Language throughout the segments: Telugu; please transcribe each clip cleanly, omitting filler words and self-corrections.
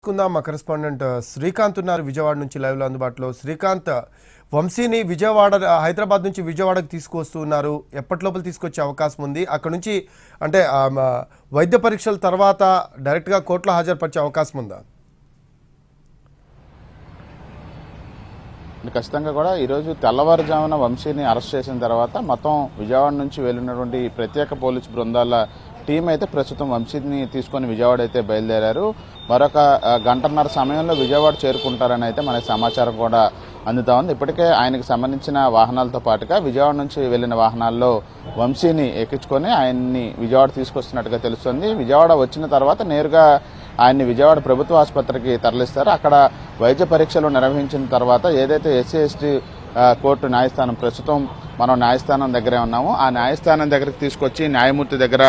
కుందాం మా కరెస్పాండెంట్ శ్రీకాంత్ ఉన్నారు విజయవాడ నుంచి లైవ్ లో అందుబాటులో. శ్రీకాంత్, వంశీని విజయవాడ హైదరాబాద్ నుంచి విజయవాడకు తీసుకొస్తున్నారు. ఎప్పటి లోపల తీసుకొచ్చే అవకాశం ఉంది? అక్కడ నుంచి అంటే వైద్య పరీక్షల తర్వాత డైరెక్ట్ గా కోర్టులో హాజరుపరిచే అవకాశం ఉందా? ఖచ్చితంగా కూడా ఈరోజు తెల్లవారుజామున వంశీని అరెస్ట్ చేసిన తర్వాత మొత్తం విజయవాడ నుంచి వెళ్ళినటువంటి ప్రత్యేక పోలీసు బృందాల టీం అయితే ప్రస్తుతం వంశీని తీసుకొని విజయవాడ అయితే బయలుదేరారు. మరొక గంటన్నర సమయంలో విజయవాడ చేరుకుంటారని అయితే మనకి సమాచారం కూడా అందుతా ఉంది. ఇప్పటికే ఆయనకు సంబంధించిన వాహనాలతో పాటుగా విజయవాడ నుంచి వెళ్లిన వాహనాల్లో వంశీని ఎక్కించుకొని ఆయన్ని విజయవాడ తీసుకొస్తున్నట్టుగా తెలుస్తుంది. విజయవాడ వచ్చిన తర్వాత నేరుగా ఆయన్ని విజయవాడ ప్రభుత్వ ఆసుపత్రికి తరలిస్తారు. అక్కడ వైద్య పరీక్షలు నిర్వహించిన తర్వాత ఏదైతే ఎస్సీ ఎస్టీ కోర్టు న్యాయస్థానం, ప్రస్తుతం మనం న్యాయస్థానం దగ్గరే ఉన్నాము, ఆ న్యాయస్థానం దగ్గరికి తీసుకొచ్చి న్యాయమూర్తి దగ్గర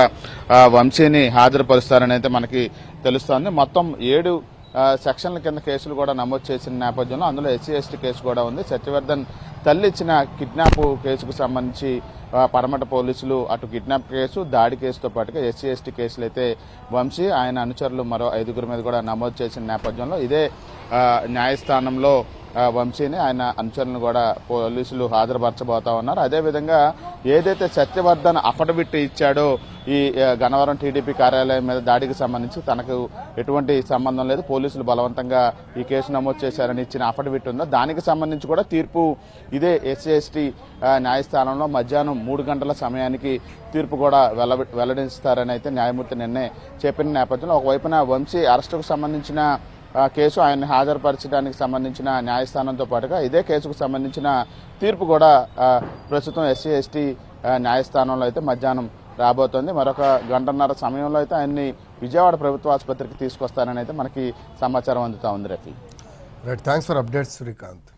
వంశీని హాజరుపరుస్తారని అయితే మనకి తెలుస్తోంది. మొత్తం 7 సెక్షన్ల కింద కేసులు కూడా నమోదు చేసిన నేపథ్యంలో అందులో ఎస్సీ ఎస్టీ కేసు కూడా ఉంది. సత్యవర్ధన్ తల్లి ఇచ్చిన కిడ్నాప్ కేసుకు సంబంధించి పడమట పోలీసులు అటు కిడ్నాప్ కేసు, దాడి కేసుతో పాటుగా ఎస్సీ ఎస్టీ కేసులు అయితే వంశీ ఆయన అనుచరులు మరో 5గురి మీద కూడా నమోదు చేసిన నేపథ్యంలో ఇదే న్యాయస్థానంలో వంశీని ఆయన అనుచరులను కూడా పోలీసులు హాజరుపరచబోతా ఉన్నారు. అదేవిధంగా ఏదైతే సత్యవర్ధన్ అఫిడవిట్ ఇచ్చాడో ఈ గన్నవరం టీడీపీ కార్యాలయం మీద దాడికి సంబంధించి తనకు ఎటువంటి సంబంధం లేదు, పోలీసులు బలవంతంగా ఈ కేసు నమోదు చేశారని ఇచ్చిన అఫిడవిట్ ఉందో దానికి సంబంధించి కూడా తీర్పు ఇదే ఎస్సీ ఎస్టీ న్యాయస్థానంలో మధ్యాహ్నం 3 గంటల సమయానికి తీర్పు కూడా వెల్లడిస్తారని అయితే న్యాయమూర్తి నిన్నే చెప్పిన నేపథ్యంలో ఒకవైపున వంశీ అరెస్టుకు సంబంధించిన కేసు ఆయన్ని హాజరుపరచడానికి సంబంధించిన న్యాయస్థానంతో పాటుగా ఇదే కేసుకు సంబంధించిన తీర్పు కూడా ప్రస్తుతం ఎస్సీ ఎస్టీ న్యాయస్థానంలో అయితే మధ్యాహ్నం రాబోతోంది. మరొక గంటన్నర సమయంలో అయితే ఆయన్ని విజయవాడ ప్రభుత్వ ఆసుపత్రికి తీసుకొస్తారని అయితే మనకి సమాచారం అందుతా ఉంది. Rafi, right, thanks for updates Srikanth.